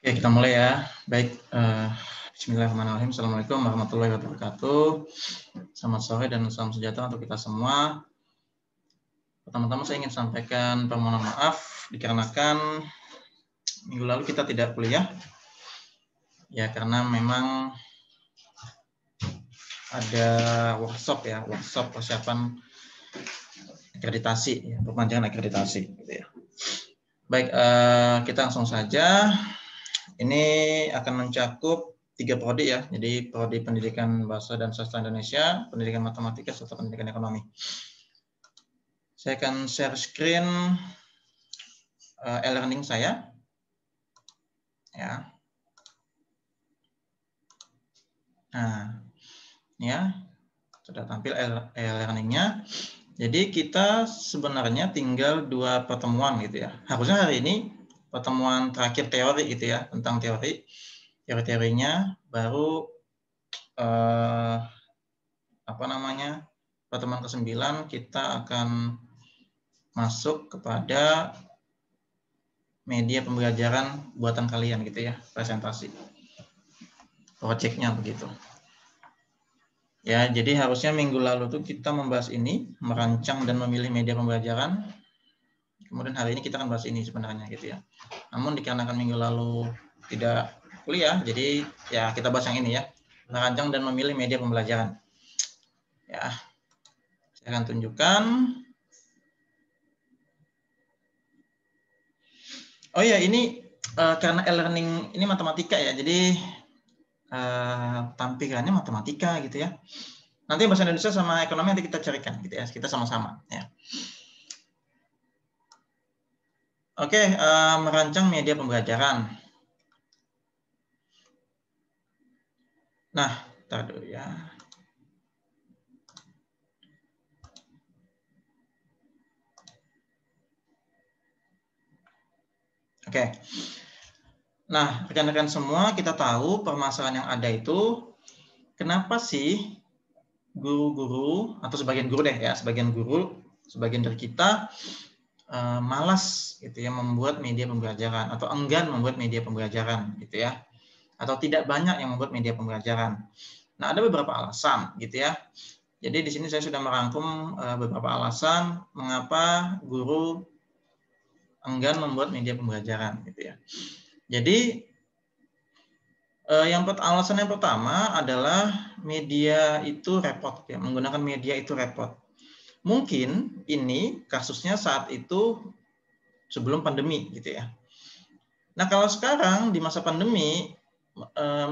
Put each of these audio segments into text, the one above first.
Oke, kita mulai ya. Baik, bismillahirrahmanirrahim. Assalamualaikum warahmatullahi wabarakatuh. Selamat sore dan salam sejahtera untuk kita semua. Pertama-tama saya ingin sampaikan permohonan maaf dikarenakan minggu lalu kita tidak kuliah. Ya, karena memang ada workshop persiapan akreditasi, perpanjangan akreditasi gitu ya. Baik, kita langsung saja. Ini akan mencakup 3 prodi ya. Jadi prodi Pendidikan Bahasa dan Sastra Indonesia, Pendidikan Matematika, serta Pendidikan Ekonomi. Saya akan share screen e-learning saya. Ya. Nah, ya sudah tampil e-learningnya. Jadi kita sebenarnya tinggal 2 pertemuan gitu ya. Harusnya hari ini pertemuan terakhir teori gitu ya, tentang teori-teorinya, baru pertemuan ke-9 kita akan masuk kepada media pembelajaran buatan kalian gitu ya, presentasi. Project-nya begitu. Ya, jadi harusnya minggu lalu tuh kita membahas ini, merancang dan memilih media pembelajaran. Kemudian hari ini kita akan bahas ini sebenarnya gitu ya. Namun dikarenakan minggu lalu tidak kuliah, jadi ya kita bahas yang ini ya, merancang dan memilih media pembelajaran. Ya, saya akan tunjukkan. Oh ya, ini karena e-learning ini matematika ya, jadi tampilannya matematika gitu ya. Nanti bahasa Indonesia sama ekonomi nanti kita carikan gitu ya, kita sama-sama ya. Oke, merancang media pembelajaran. Nah, tar dulu ya. Oke. Nah, rekan-rekan semua, kita tahu permasalahan yang ada itu, kenapa sih guru-guru atau sebagian guru deh ya, sebagian dari kita malas gitu ya membuat media pembelajaran atau enggan membuat media pembelajaran gitu ya, atau tidak banyak yang membuat media pembelajaran. Nah, ada beberapa alasan gitu ya. Jadi di sini saya sudah merangkum beberapa alasan mengapa guru enggan membuat media pembelajaran gitu ya. Jadi alasan yang pertama adalah media itu repot ya, menggunakan media itu repot. Mungkin ini kasusnya saat itu sebelum pandemi gitu ya. Nah, kalau sekarang di masa pandemi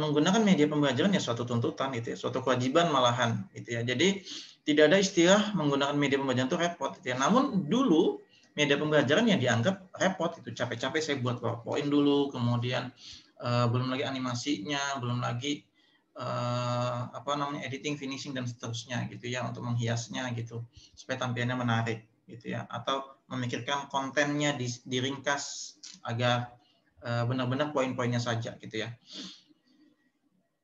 menggunakan media pembelajaran ya suatu tuntutan gitu ya, suatu kewajiban malahan gitu ya. Jadi tidak ada istilah menggunakan media pembelajaran itu repot gitu ya. Namun dulu media pembelajaran yang dianggap repot itu, capek-capek saya buat PowerPoint dulu, kemudian belum lagi animasinya, belum lagi editing, finishing dan seterusnya gitu ya, untuk menghiasnya gitu supaya tampilannya menarik gitu ya, atau memikirkan kontennya diringkas agar benar-benar poin-poinnya saja gitu ya.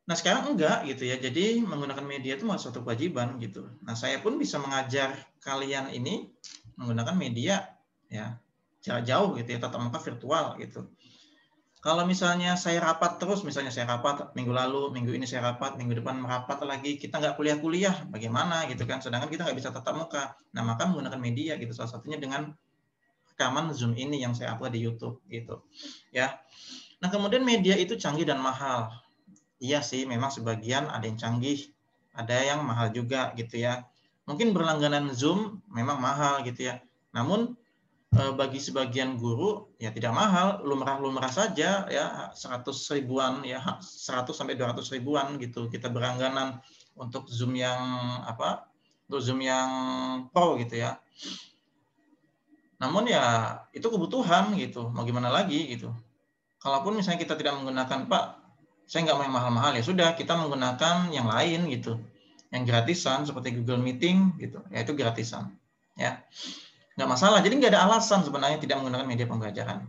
Nah, sekarang enggak gitu ya. Jadi menggunakan media itu malah suatu kewajiban gitu. Nah, saya pun bisa mengajar kalian ini menggunakan media ya, jarak jauh gitu ya, tatap muka virtual gitu. Kalau misalnya saya rapat terus, misalnya saya rapat minggu lalu, minggu ini saya rapat, minggu depan merapat lagi, kita nggak kuliah-kuliah, bagaimana gitu kan? Sedangkan kita nggak bisa tatap muka. Nah, maka menggunakan media gitu, salah satunya dengan rekaman Zoom ini yang saya upload di YouTube gitu ya. Nah, kemudian media itu canggih dan mahal. Iya sih, memang sebagian ada yang canggih, ada yang mahal juga gitu ya. Mungkin berlangganan Zoom memang mahal gitu ya. Namun bagi sebagian guru ya tidak mahal, lumrah-lumrah saja ya, 100 ribuan ya, 100 sampai 200 ribuan gitu. Kita berlangganan untuk Zoom yang Untuk Zoom yang pro gitu ya. Namun ya itu kebutuhan gitu, mau gimana lagi gitu. Kalaupun misalnya kita tidak menggunakan, Pak, saya nggak mau yang mahal-mahal, ya sudah kita menggunakan yang lain gitu, yang gratisan seperti Google Meeting gitu, ya itu gratisan, ya nggak masalah. Jadi nggak ada alasan sebenarnya tidak menggunakan media pembelajaran.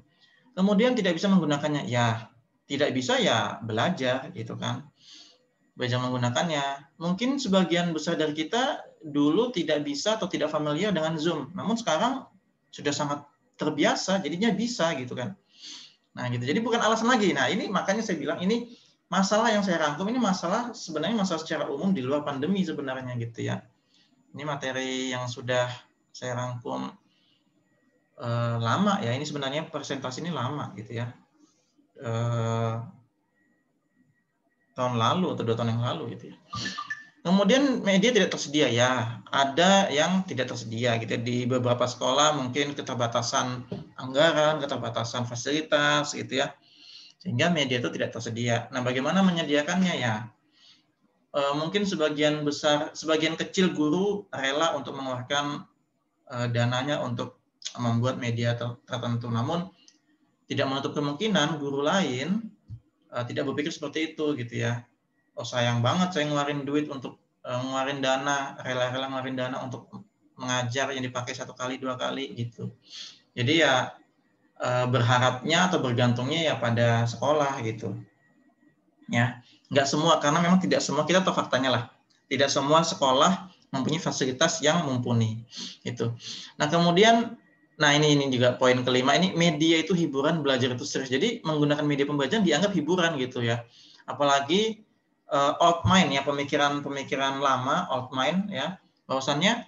Kemudian tidak bisa menggunakannya, ya tidak bisa ya belajar gitu kan, belajar menggunakannya. Mungkin sebagian besar dari kita dulu tidak bisa atau tidak familiar dengan Zoom, namun sekarang sudah sangat terbiasa, jadinya bisa gitu kan. Nah, gitu. Jadi bukan alasan lagi. Nah, ini makanya saya bilang ini masalah yang saya rangkum ini masalah sebenarnya masalah secara umum di luar pandemi sebenarnya gitu ya. Ini materi yang sudah saya rangkum lama ya. Ini sebenarnya presentasi ini lama gitu ya. Tahun lalu atau 2 tahun yang lalu gitu ya. Kemudian media tidak tersedia ya, ada yang tidak tersedia gitu di beberapa sekolah mungkin keterbatasan anggaran, keterbatasan fasilitas gitu ya, sehingga media itu tidak tersedia. Nah, bagaimana menyediakannya ya? Mungkin sebagian besar, sebagian kecil guru rela untuk mengeluarkan dananya untuk membuat media tertentu. Namun tidak menutup kemungkinan guru lain tidak berpikir seperti itu gitu ya. Oh sayang banget saya ngeluarin duit untuk ngeluarin dana, rela-rela ngeluarin dana untuk mengajar yang dipakai 1 kali 2 kali gitu. Jadi ya berharapnya atau bergantungnya ya pada sekolah gitu. Ya, nggak semua karena memang tidak semua, kita tahu faktanya lah. Tidak semua sekolah mempunyai fasilitas yang mumpuni. Itu. Nah, kemudian ini juga poin kelima, ini media itu hiburan, belajar itu serius. Jadi menggunakan media pembelajaran dianggap hiburan gitu ya. Apalagi old mind ya, pemikiran lama, old mind ya, bahwasannya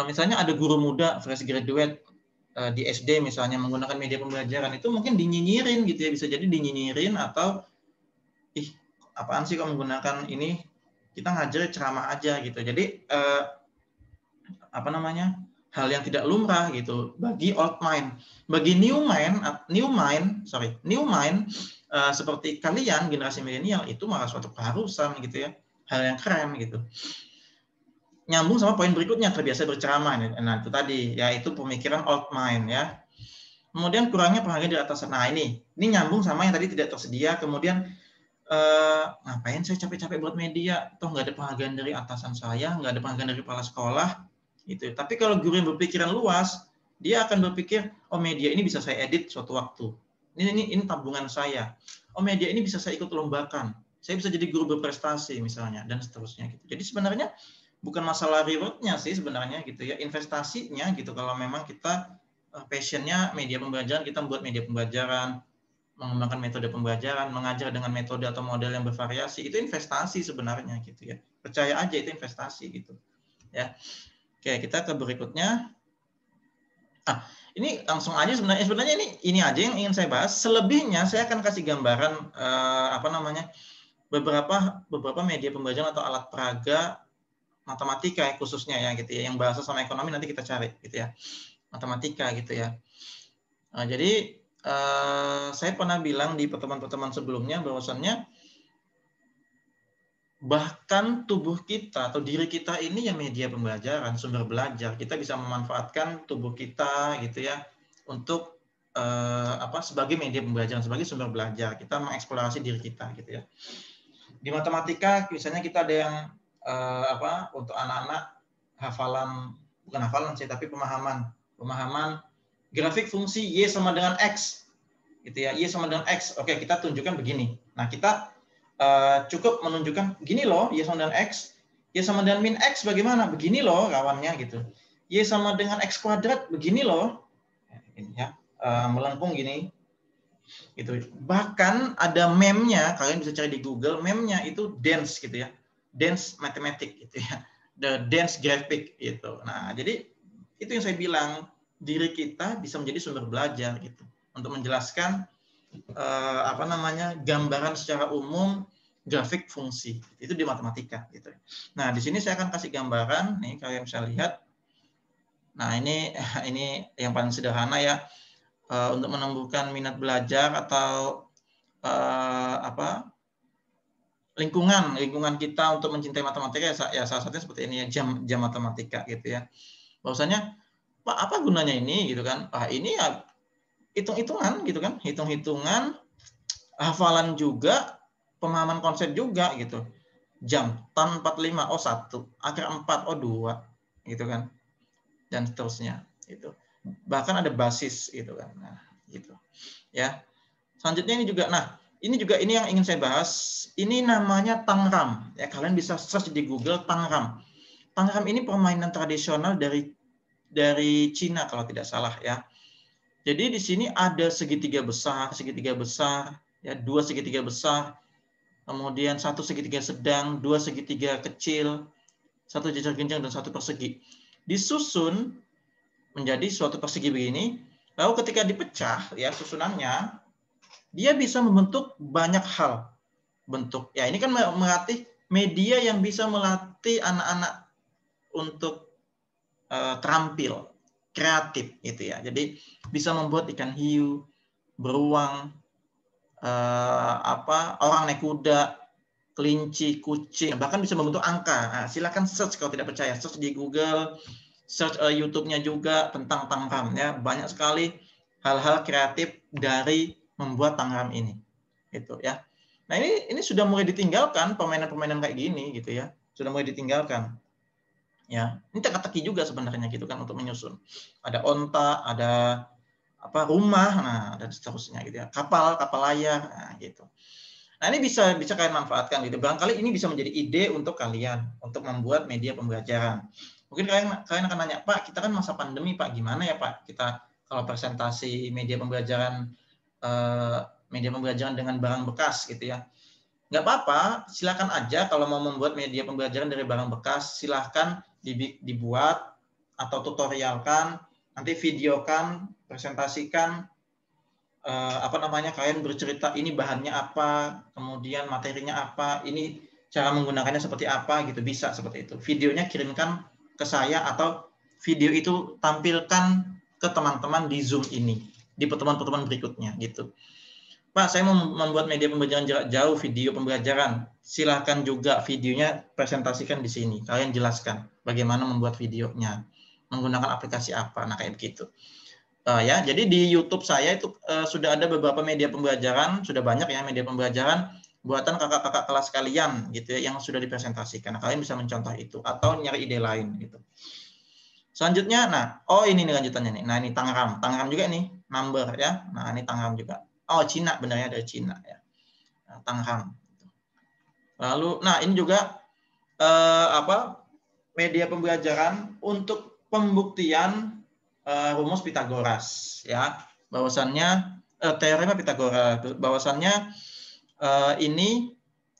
misalnya ada guru muda fresh graduate di SD misalnya menggunakan media pembelajaran itu mungkin dinyinyirin gitu ya, bisa jadi dinyinyirin atau ih apaan sih kok menggunakan ini, kita ngajar ceramah aja gitu. Jadi hal yang tidak lumrah gitu bagi old mind. Bagi new mind seperti kalian generasi milenial itu malah suatu keharusan gitu ya, hal yang keren gitu. Nyambung sama poin berikutnya, terbiasa berceramah. Nah itu tadi yaitu pemikiran old mind ya. Kemudian kurangnya penghargaan dari atasan. Nah ini nyambung sama yang tadi tidak tersedia. Kemudian ngapain saya capek-capek buat media, toh nggak ada penghargaan dari atasan saya, nggak ada penghargaan dari kepala sekolah gitu. Tapi kalau guru yang berpikiran luas, dia akan berpikir, oh media ini bisa saya edit suatu waktu, ini tabungan saya, oh media ini bisa saya ikut lombakan, saya bisa jadi guru berprestasi misalnya, dan seterusnya gitu. Jadi sebenarnya bukan masalah rewardnya sih sebenarnya gitu ya, investasinya gitu. Kalau memang kita passionnya media pembelajaran, kita membuat media pembelajaran, mengembangkan metode pembelajaran, mengajar dengan metode atau model yang bervariasi, itu investasi sebenarnya gitu ya. Percaya aja itu investasi gitu. Ya. Oke, kita ke berikutnya. Ini langsung aja sebenarnya ini aja yang ingin saya bahas. Selebihnya saya akan kasih gambaran beberapa media pembelajaran atau alat peraga matematika ya, khususnya ya gitu ya. Yang bahasa sama ekonomi nanti kita cari gitu ya. Matematika gitu ya. Nah, jadi saya pernah bilang di pertemuan-pertemuan sebelumnya bahwasannya bahkan tubuh kita atau diri kita ini ya media pembelajaran, sumber belajar. Kita bisa memanfaatkan tubuh kita gitu ya untuk sebagai media pembelajaran, sebagai sumber belajar. Kita mengeksplorasi diri kita gitu ya. Di matematika misalnya kita ada yang untuk anak-anak bukan hafalan sih, tapi pemahaman grafik fungsi Y sama dengan X gitu ya, Y sama dengan X. Oke, kita tunjukkan begini. Nah, kita cukup menunjukkan gini loh, Y sama dengan X, Y sama dengan min X bagaimana? Begini loh kawannya gitu. Y sama dengan X kuadrat begini loh. Ini ya, melengkung gini. Gitu. Bahkan ada meme-nya, kalian bisa cari di Google, meme-nya itu dance gitu ya. Dance matematik gitu ya. The dance graphic gitu. Nah, jadi itu yang saya bilang, diri kita bisa menjadi sumber belajar gitu. Untuk menjelaskan gambaran secara umum grafik fungsi itu di matematika gitu. Nah di sini saya akan kasih gambaran nih, kalian bisa lihat. Nah ini yang paling sederhana ya, untuk menumbuhkan minat belajar atau lingkungan kita untuk mencintai matematika ya salah satunya seperti ini ya, jam matematika gitu ya. Bahwasanya Pak apa gunanya ini gitu kan? Ini ya hitung-hitungan gitu kan, hitung-hitungan, hafalan juga, pemahaman konsep juga gitu. Jam, tan 45, oh 1, akar 4, oh 2, gitu kan. Dan seterusnya gitu. Bahkan ada basis gitu kan. Nah, gitu. Ya. Selanjutnya ini yang ingin saya bahas. Ini namanya Tangram. Ya, kalian bisa search di Google Tangram. Tangram ini permainan tradisional dari Cina kalau tidak salah ya. Jadi di sini ada segitiga besar, ya, 2 segitiga besar, kemudian 1 segitiga sedang, 2 segitiga kecil, 1 jajar genjang, dan 1 persegi. Disusun menjadi suatu persegi begini, lalu ketika dipecah, ya, susunannya, dia bisa membentuk banyak hal bentuk. Ya, ini kan melatih media yang bisa melatih anak-anak untuk terampil, kreatif gitu ya. Jadi bisa membuat ikan hiu, beruang, orang naik kuda, kelinci, kucing, bahkan bisa membentuk angka. Nah, silakan search kalau tidak percaya, search di Google, search YouTube-nya juga tentang tangram ya. Banyak sekali hal-hal kreatif dari membuat tangram ini. Gitu ya. Nah, ini sudah mulai ditinggalkan permainan-permainan kayak gini gitu ya. Sudah mulai ditinggalkan. Ya, ini teka-teki juga sebenarnya gitu kan untuk menyusun. Ada onta, ada rumah, nah dan seterusnya gitu ya. Kapal layar, nah gitu. Nah, ini bisa kalian manfaatkan gitu. Barangkali ini bisa menjadi ide untuk kalian untuk membuat media pembelajaran. Mungkin kalian akan nanya, Pak, kita kan masa pandemi, Pak, gimana ya, Pak? Kita kalau presentasi media pembelajaran dengan barang bekas gitu ya. Nggak apa-apa, silakan aja kalau mau membuat media pembelajaran dari barang bekas, silahkan dibuat atau tutorialkan, nanti videokan, presentasikan, kalian bercerita ini bahannya apa, kemudian materinya apa, ini cara menggunakannya seperti apa gitu, bisa seperti itu. Videonya kirimkan ke saya atau video itu tampilkan ke teman-teman di Zoom ini, di pertemuan-pertemuan berikutnya gitu. Pak, saya mau membuat media pembelajaran jarak jauh, video pembelajaran. Silahkan juga videonya presentasikan di sini. Kalian jelaskan bagaimana membuat videonya, menggunakan aplikasi apa, nah kayak begitu. Ya, jadi di YouTube saya itu sudah ada beberapa media pembelajaran, sudah banyak ya media pembelajaran buatan kakak-kakak kelas kalian gitu ya, yang sudah dipresentasikan. Nah, kalian bisa mencontoh itu atau nyari ide lain gitu. Selanjutnya, ini nih lanjutannya nih. Nah, ini tangram juga nih, number ya. Nah, ini tangram juga. Oh, Cina, benarnya dari Cina ya. Tangram. Lalu, ini juga media pembelajaran untuk pembuktian rumus Pitagoras ya. Bahwasannya teorema Pitagoras, bahwasannya ini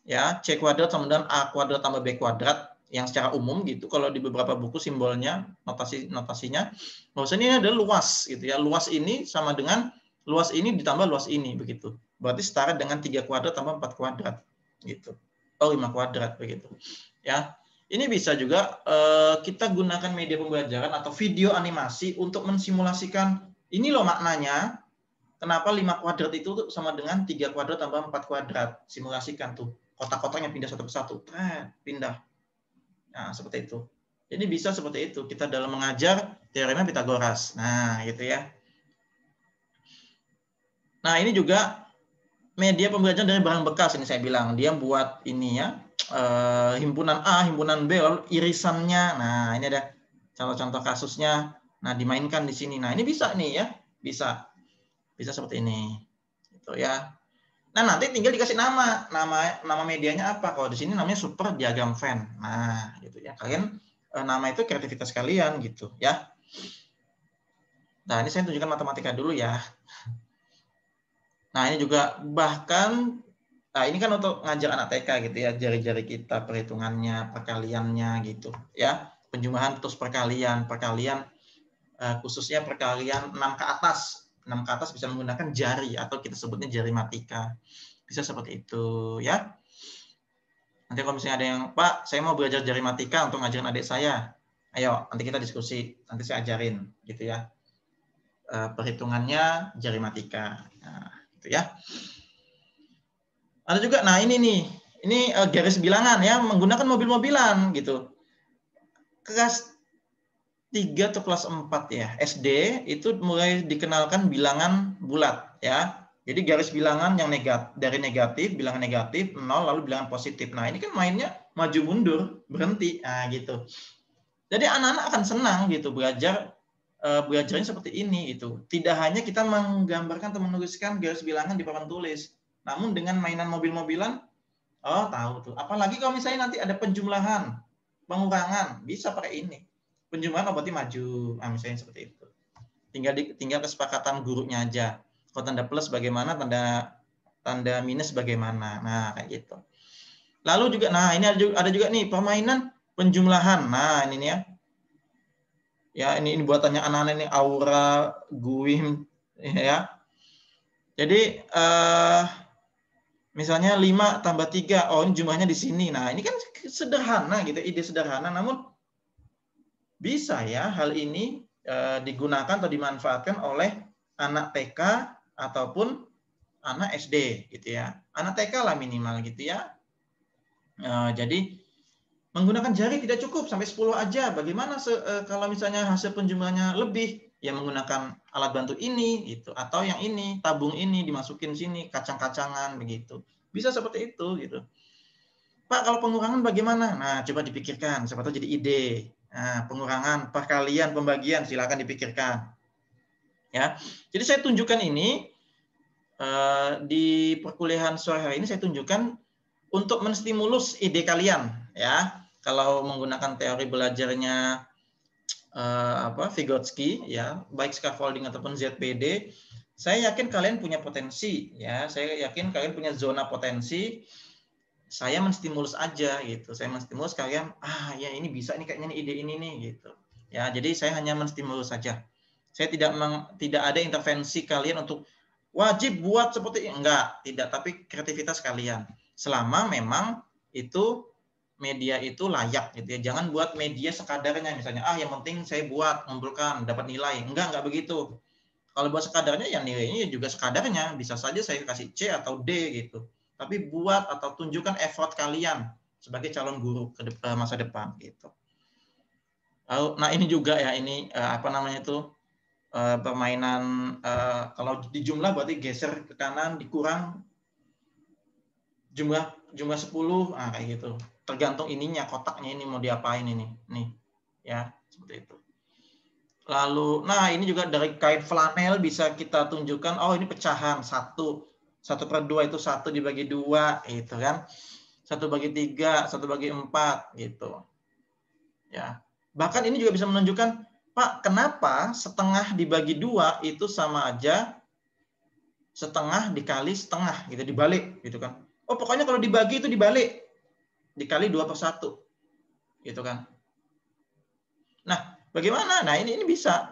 ya C kuadrat sama dengan A kuadrat tambah B kuadrat yang secara umum gitu. Kalau di beberapa buku simbolnya, notasinya, bahwasannya ini adalah luas gitu ya. Luas ini sama dengan luas ini ditambah luas ini begitu. Berarti setara dengan 3 kuadrat tambah 4 kuadrat gitu. Atau 5 kuadrat begitu. Ya. Ini bisa juga kita gunakan media pembelajaran atau video animasi untuk mensimulasikan ini loh maknanya kenapa 5 kuadrat itu sama dengan 3 kuadrat tambah 4 kuadrat. Simulasikan tuh. Kotak-kotaknya pindah satu persatu. Pindah. Nah, seperti itu. Jadi bisa seperti itu. Kita dalam mengajar teorema Pitagoras. Nah, gitu ya. Nah, ini juga media pembelajaran dari barang bekas ini saya bilang. Dia buat ini ya. Himpunan A, himpunan B, lalu irisannya. Nah, ini ada contoh-contoh kasusnya. Nah, dimainkan di sini. Nah, ini bisa nih ya. Bisa seperti ini. Gitu ya. Nah, nanti tinggal dikasih nama medianya apa. Kalau di sini namanya Super Diagram Fan. Nah, gitu ya. Kalian nama itu kreativitas kalian gitu ya. Nah, ini saya tunjukkan matematika dulu ya. Nah, ini juga bahkan ini kan untuk ngajar anak TK gitu ya, jari-jari kita, perhitungannya, perkaliannya gitu ya. Penjumlahan terus perkalian khususnya perkalian 6 ke atas. 6 ke atas bisa menggunakan jari atau kita sebutnya jari matika. Bisa seperti itu ya. Nanti kalau misalnya ada yang, Pak, saya mau belajar jari matika untuk ngajarin adik saya. Ayo, nanti kita diskusi. Nanti saya ajarin gitu ya. Perhitungannya jari matika. Nah, gitu ya. Ada juga, ini garis bilangan ya, menggunakan mobil-mobilan gitu. Kelas 3 atau kelas 4 ya, SD itu mulai dikenalkan bilangan bulat ya. Jadi garis bilangan yang dari negatif, bilangan negatif, 0, lalu bilangan positif. Nah, ini kan mainnya maju mundur, berhenti, gitu. Jadi anak-anak akan senang gitu belajarnya seperti ini gitu. Tidak hanya kita menggambarkan atau menuliskan garis bilangan di papan tulis, namun dengan mainan mobil-mobilan, tahu tuh. Apalagi kalau misalnya nanti ada penjumlahan, pengurangan, bisa pakai ini. Penjumlahan berarti maju, misalnya seperti itu. tinggal kesepakatan gurunya aja. Kalau tanda plus bagaimana, tanda minus bagaimana. Nah, kayak gitu. Lalu juga, nah ini ada juga nih permainan penjumlahan. Nah, ini nih ya. Ya, ini buatannya anak-anak ini Aura, Guim, ya. Jadi misalnya 5 tambah 3, oh ini jumlahnya di sini. Nah, ini kan sederhana gitu, ide sederhana, namun bisa ya hal ini digunakan atau dimanfaatkan oleh anak TK ataupun anak SD gitu ya. Anak TK lah minimal gitu ya. Jadi menggunakan jari tidak cukup, sampai 10 aja. Bagaimana kalau misalnya hasil penjumlahannya lebih? Ya menggunakan alat bantu ini gitu, atau yang ini, tabung ini dimasukin sini, kacang-kacangan begitu. Bisa seperti itu gitu. Pak, kalau pengurangan bagaimana? Nah, coba dipikirkan, siapa tahu jadi ide. Nah, pengurangan, perkalian, pembagian, silakan dipikirkan. Ya, jadi saya tunjukkan ini di perkuliahan sore hari ini, saya tunjukkan untuk menstimulus ide kalian. Ya, kalau menggunakan teori belajarnya Vygotsky, ya, baik scaffolding ataupun ZPD, saya yakin kalian punya potensi. Ya, saya yakin kalian punya zona potensi. Saya menstimulus aja gitu. Saya menstimulus kalian, ya ini bisa nih kayaknya nih ide ini nih gitu. Ya, jadi saya hanya menstimulus saja. Saya tidak ada intervensi kalian untuk wajib buat seperti ini. Enggak, tidak, tapi kreativitas kalian. Selama memang itu media itu layak gitu ya. Jangan buat media sekadarnya misalnya, yang penting saya buat mengumpulkan dapat nilai. Enggak begitu. Kalau buat sekadarnya ya nilainya juga sekadarnya, bisa saja saya kasih C atau D gitu. Tapi buat atau tunjukkan effort kalian sebagai calon guru ke masa depan gitu. Nah ini juga ya, ini apa namanya itu permainan kalau di jumlah berarti geser ke kanan, dikurang jumlah 10, kayak gitu. Tergantung ininya, kotaknya ini mau diapain ini, nih ya seperti itu. Lalu, nah ini juga dari kain flanel bisa kita tunjukkan, ini pecahan 1/2 itu 1 dibagi 2 gitu kan, 1/3, 1/4 gitu ya. Bahkan ini juga bisa menunjukkan, Pak, kenapa setengah dibagi 2 itu sama aja setengah dikali setengah gitu, dibalik gitu kan. Pokoknya kalau dibagi itu dibalik, dikali 2/1 gitu kan. Nah, bagaimana? Nah, ini bisa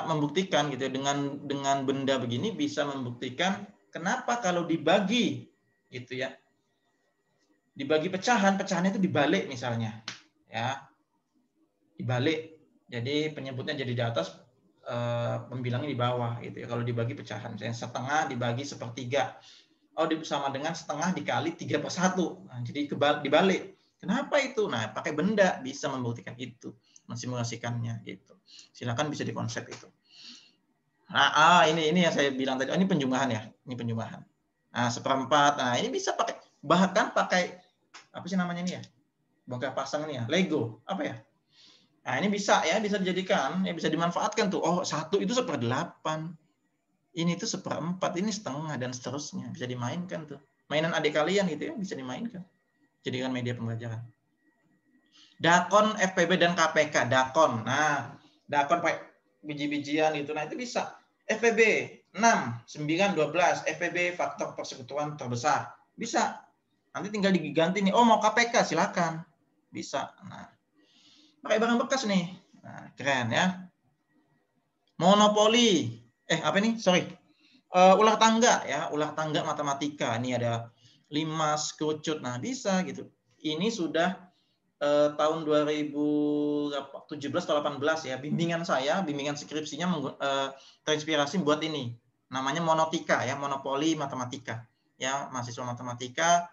membuktikan gitu ya, dengan benda begini bisa membuktikan kenapa kalau dibagi gitu ya. Dibagi pecahannya itu dibalik misalnya. Ya. Dibalik. Jadi penyebutnya jadi di atas, pembilangnya di bawah gitu ya. Kalau dibagi pecahan, misalnya setengah dibagi 1/3. Sama dengan setengah dikali 3/1. Nah, jadi dibalik. Kenapa itu? Nah, pakai benda bisa membuktikan itu, mensimulasikannya gitu. Silakan bisa dikonsep itu. Nah, ini yang saya bilang tadi. Ini penjumlahan ya. Ini penjumlahan. Nah, 1/4. Nah, ini bisa pakai, bahkan pakai apa sih namanya ini ya? Bongkar pasang ini ya. Lego. Apa ya? Nah, ini bisa ya, bisa dijadikan, ya bisa dimanfaatkan tuh. 1 itu 1/8. Ini tuh 1/4, ini setengah, dan seterusnya. Bisa dimainkan tuh. Mainan adik kalian gitu ya, bisa dimainkan. Jadikan media pembelajaran. Dakon, FPB, dan KPK. Dakon. Nah, dakon pakai biji-bijian gitu. Nah, itu bisa. FPB 6, 9, 12. FPB faktor persekutuan terbesar. Bisa. Nanti tinggal diganti nih. Mau KPK, silakan. Bisa. Nah, pakai barang bekas nih. Nah, keren ya. Monopoli. Apa ini? Sorry. Ulah tangga ya, ulah tangga matematika. Ini ada 5 kerucut. Nah, bisa gitu. Ini sudah tahun 2017 atau 18 ya. Bimbingan skripsinya terinspirasi buat ini. Namanya monotika ya, monopoli matematika. Ya, mahasiswa matematika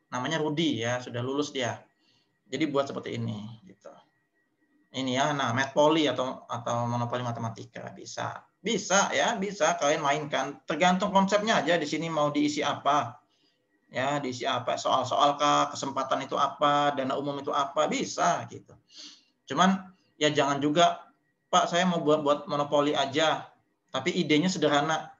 namanya Rudi ya, sudah lulus dia. Jadi buat seperti ini gitu. Ini ya, nah Matpoli atau monopoli matematika bisa ya, bisa kalian mainkan. Tergantung konsepnya aja di sini mau diisi apa, ya diisi apa, soal-soal kah, kesempatan itu apa, dana umum itu apa, bisa gitu. Cuman ya jangan juga, Pak saya mau buat monopoli aja, tapi idenya sederhana,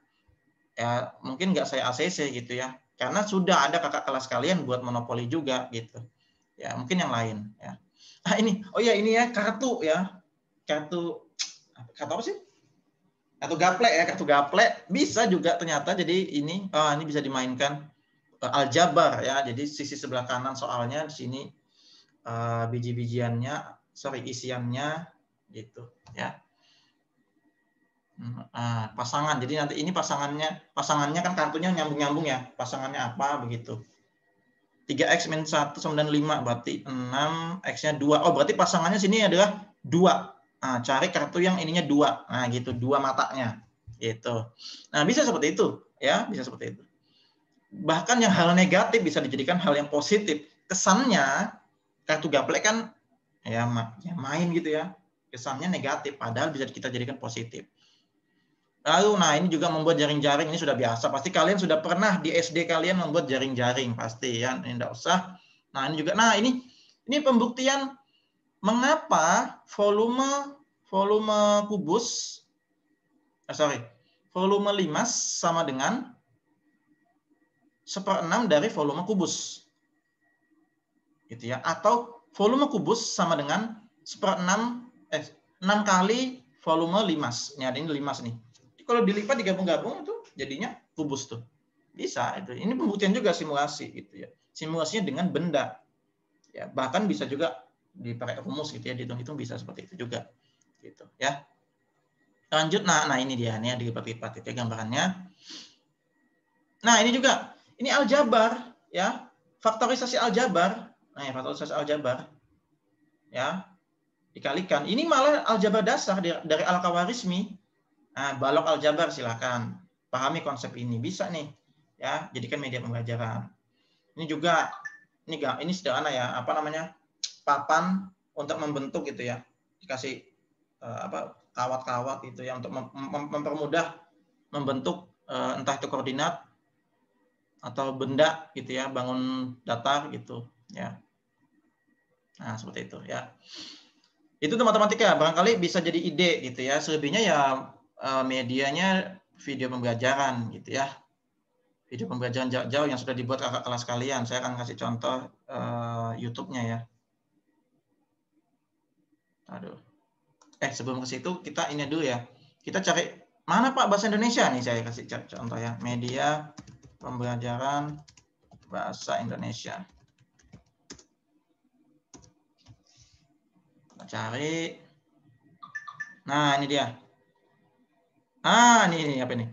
ya mungkin nggak saya ACC gitu ya, karena sudah ada kakak kelas kalian buat monopoli juga gitu, ya mungkin yang lain ya. Ini ya kartu ya. Kartu kartu apa sih? Kartu gaplek ya, kartu gaplek bisa juga ternyata. Jadi ini bisa dimainkan aljabar ya. Jadi sisi sebelah kanan soalnya di sini biji-bijiannya, isiannya gitu ya. Pasangan. Jadi nanti ini pasangannya kan kartunya nyambung-nyambung ya. Pasangannya apa begitu. 3x min 1 sama dengan 5 berarti 6, x-nya 2. Oh, berarti pasangannya sini adalah 2. Nah, cari kartu yang ininya 2. Nah, gitu, 2 matanya. Gitu. Nah, bisa seperti itu, ya, bisa seperti itu. Bahkan yang hal negatif bisa dijadikan hal yang positif. Kesannya kartu gaplek kan ya main gitu ya. Kesannya negatif, padahal bisa kita jadikan positif. Lalu, nah ini juga membuat jaring-jaring, ini sudah biasa. Pasti kalian sudah pernah di SD kalian membuat jaring-jaring, pasti ya. Ini tidak usah. Nah ini juga, nah ini pembuktian mengapa volume kubus, volume limas sama dengan 1/6 dari volume kubus. Gitu ya. Atau volume kubus sama dengan 6 kali volume limas. Ini ada ini limas nih. Kalau dilipat digabung-gabung itu jadinya kubus tuh. Bisa itu. Ini pembuktian juga simulasi gitu ya. Simulasinya dengan benda. Ya, bahkan bisa juga dipakai rumus gitu ya, dihitung-hitung bisa seperti itu juga. Gitu ya. Lanjut, nah ini dia nih dilipat-lipat itu ya gambarannya. Nah, ini juga ini aljabar ya. Faktorisasi aljabar. Nah, faktorisasi aljabar. Ya. Dikalikan. Ini malah aljabar dasar dari Al-Khawarizmi. Nah, balok aljabar silakan. Pahami konsep ini. Bisa nih. Ya, jadikan media pembelajaran. Ini juga ini sederhana ya, apa namanya? Papan untuk membentuk gitu ya. Dikasih kawat-kawat gitu ya untuk mempermudah membentuk entah itu koordinat atau benda gitu ya, bangun datar gitu ya. Nah, seperti itu ya. Itu tuh matematika, barangkali bisa jadi ide gitu ya. Selebihnya ya medianya video pembelajaran gitu ya. Video pembelajaran jarak jauh yang sudah dibuat kakak kelas kalian. Saya akan kasih contoh YouTube-nya ya. Aduh. Sebelum ke situ kita ini dulu ya. Kita cari mana Pak bahasa Indonesia nih, saya kasih contoh ya. Media pembelajaran bahasa Indonesia. Kita cari. Nah, ini dia. Ini apa ini?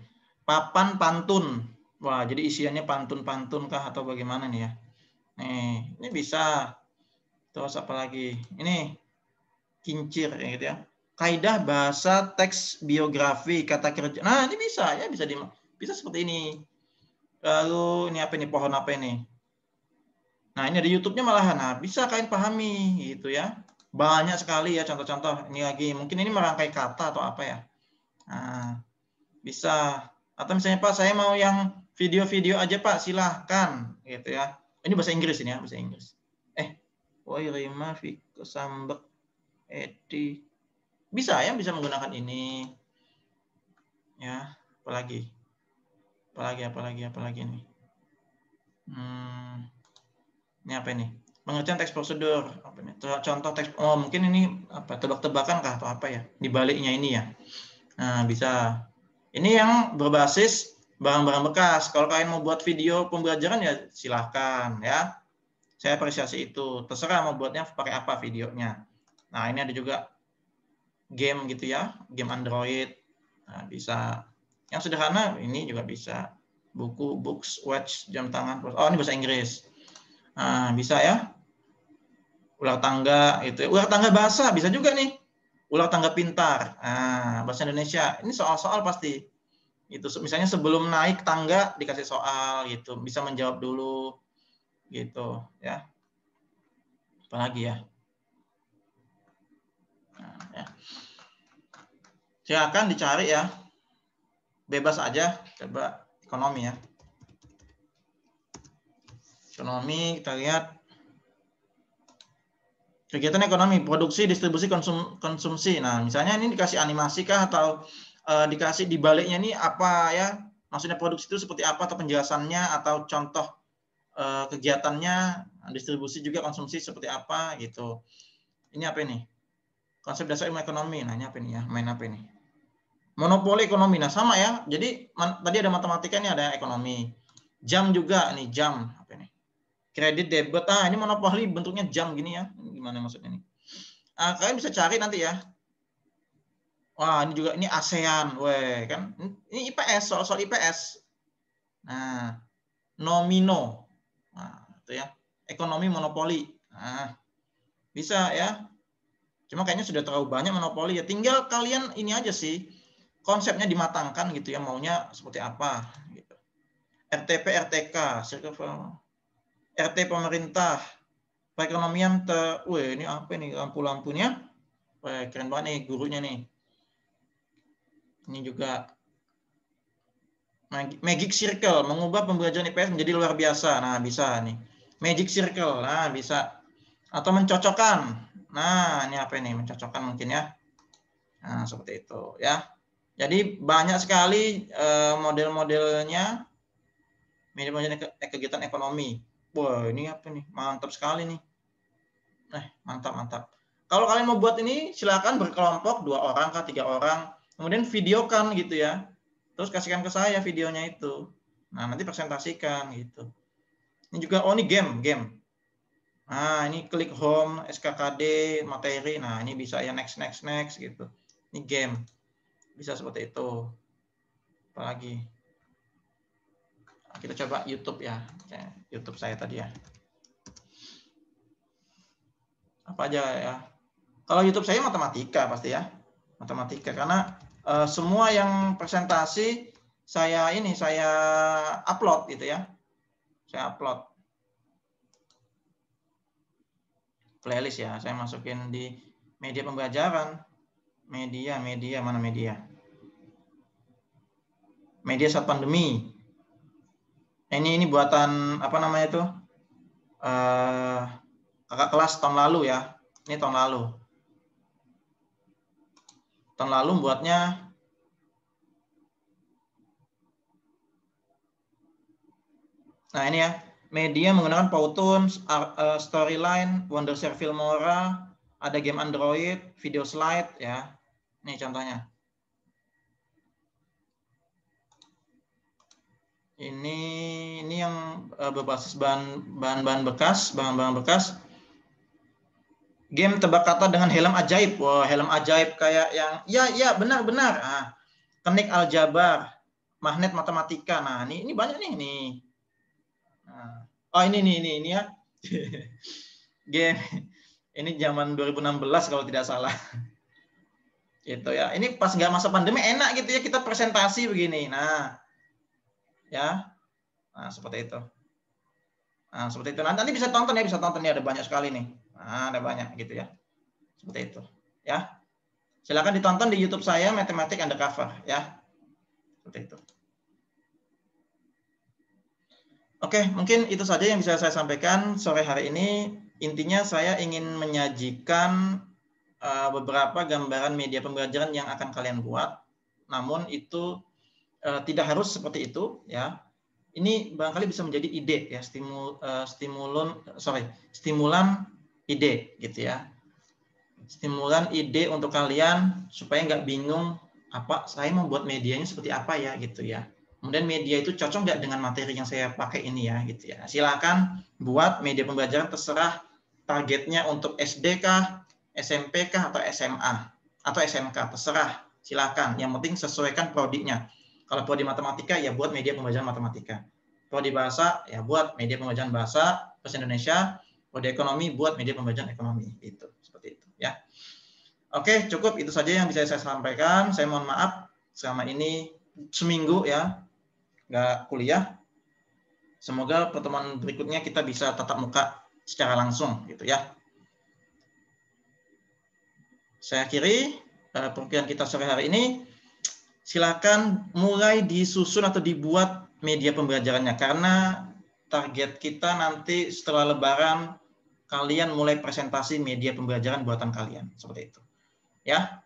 Papan pantun. Wah, jadi isiannya pantun-pantun kah atau bagaimana nih ya? Nih, ini bisa. Terus apa lagi? Ini kincir ya gitu ya. Kaidah bahasa teks biografi kata kerja. Nah, ini bisa ya, bisa seperti ini. Lalu ini apa ini? Pohon apa ini? Nah, ini ada YouTube-nya malahan. Nah, bisa kalian pahami gitu ya. Banyak sekali ya contoh-contoh. Ini lagi mungkin ini merangkai kata atau apa ya. Nah, bisa. Atau misalnya Pak, saya mau yang video-video aja Pak, silahkan gitu ya. Ini bahasa Inggris ini ya, bahasa Inggris. Woi Rima Viko Sambek Edi. Bisa ya, bisa menggunakan ini. Ya, apalagi nih. Ini apa ini? Pengertian teks prosedur. Apa ini? Contoh teks. Oh, mungkin ini apa? Tebak-tebakan kah atau apa ya? Di baliknya ini ya. Nah, bisa. Ini yang berbasis barang-barang bekas. Kalau kalian mau buat video pembelajaran ya silahkan ya. Saya apresiasi itu. Terserah mau buatnya pakai apa videonya. Nah, ini ada juga game gitu ya. Game Android. Nah, bisa. Yang sederhana ini juga bisa. Buku, books, watch, jam tangan. Oh, ini bahasa Inggris. Nah, bisa ya. Ular tangga itu. Ular tangga bahasa bisa juga nih. Ular tangga pintar. Nah, bahasa Indonesia. Ini soal-soal pasti. Itu misalnya sebelum naik tangga dikasih soal gitu. Bisa menjawab dulu gitu ya. Apalagi ya. Nah, ya. Silakan dicari ya. Bebas aja. Coba ekonomi ya. Ekonomi kita lihat. Kegiatan ekonomi, produksi, distribusi, konsumsi. Nah, misalnya ini dikasih animasi kah atau dikasih di baliknya ini apa ya? Maksudnya produksi itu seperti apa atau penjelasannya atau contoh kegiatannya, distribusi juga konsumsi seperti apa gitu. Ini apa ini? Konsep dasar ilmu ekonomi. Nah, ini apa ini ya? Main apa ini? Monopoli ekonomi. Nah, sama ya. Jadi tadi ada matematika, ini ada ekonomi. Jam juga nih, jam apa ini? Kredit debit. Ah, ini monopoli bentuknya jam gini ya. Gimana maksudnya nih? Kalian bisa cari nanti ya. Wah, ini juga ini ASEAN, weh kan. Ini IPS, soal IPS. Nah, nomino. Nah, itu ya. Ekonomi monopoli. Nah, bisa ya. Cuma kayaknya sudah terlalu banyak monopoli ya. Tinggal kalian ini aja sih. Konsepnya dimatangkan gitu ya, maunya seperti apa gitu. RTP, RTK, RT pemerintah, perekonomian ini apa nih lampu-lampunya? Wah, keren banget nih gurunya nih. Ini juga Magic Circle, mengubah pembelajaran IPS menjadi luar biasa. Nah, bisa nih. Magic Circle, nah bisa. Atau mencocokkan. Nah, ini apa ini? Mencocokkan mungkin ya. Nah, seperti itu ya. Jadi banyak sekali model-modelnya media kegiatan ekonomi. Wah, ini apa nih? Mantap sekali nih. Mantap. Kalau kalian mau buat ini, silakan berkelompok 2 orang kah 3 orang. Kemudian videokan gitu ya. Terus kasihkan ke saya videonya itu. Nah, nanti presentasikan gitu. Ini juga, ini game. Nah, ini klik home, SKKD, materi. Nah, ini bisa ya next gitu. Ini game. Bisa seperti itu. Apalagi kita coba YouTube ya. YouTube saya tadi ya. Apa aja ya? Kalau YouTube saya matematika pasti ya. Matematika karena semua yang presentasi saya upload gitu ya. Saya upload playlist ya. Saya masukin di media pembelajaran. Media mana media? Media saat pandemi. Ini buatan apa namanya itu? Kakak kelas tahun lalu ya. Ini tahun lalu. Tahun lalu buatnya nah ini ya. Media menggunakan Powtoon, Storyline, Wondershare Filmora, ada game Android, video slide ya. Ini contohnya. Ini yang berbasis bahan-bahan bekas. Game tebak kata dengan helm ajaib. Wah, helm ajaib kayak yang ya benar. Ah, Kenik aljabar, magnet matematika. Nah, ini banyak nih. Nah, oh ini ya. Game ini zaman 2016 kalau tidak salah. Gitu ya. Ini pas nggak masa pandemi enak gitu ya kita presentasi begini. Nah, ya. Nah, seperti itu. Nah, seperti itu. Nanti bisa tonton ya, ada banyak sekali nih. Nah, ada banyak gitu ya. Seperti itu. Ya. Silakan ditonton di YouTube saya Matematik Undercover ya. Seperti itu. Oke, mungkin itu saja yang bisa saya sampaikan sore hari ini. Intinya saya ingin menyajikan beberapa gambaran media pembelajaran yang akan kalian buat. Namun itu tidak harus seperti itu ya. Ini barangkali bisa menjadi ide ya, stimulan ide gitu ya. Stimulan ide untuk kalian supaya nggak bingung saya membuat medianya seperti apa ya gitu ya. Kemudian media itu cocok nggak dengan materi yang saya pakai ini ya gitu ya. Silakan buat media pembelajaran terserah targetnya untuk SD kah, SMP kah atau SMA atau SMK terserah. Silakan. Yang penting sesuaikan prodinya. Kalau prodi matematika ya buat media pembelajaran matematika. Prodi bahasa ya buat media pembelajaran bahasa bahasa Indonesia. Prodi ekonomi buat media pembelajaran ekonomi. Itu seperti itu ya. Oke, cukup itu saja yang bisa saya sampaikan. Saya mohon maaf selama ini seminggu ya nggak kuliah. Semoga pertemuan berikutnya kita bisa tatap muka secara langsung gitu ya. Saya akhiri perkuliahan kita sore hari ini. Silakan mulai disusun atau dibuat media pembelajarannya karena target kita nanti setelah Lebaran kalian mulai presentasi media pembelajaran buatan kalian seperti itu. Ya.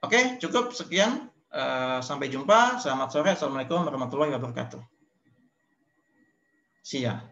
Oke, cukup sekian. Sampai jumpa. Selamat sore. Assalamualaikum warahmatullahi wabarakatuh. See ya.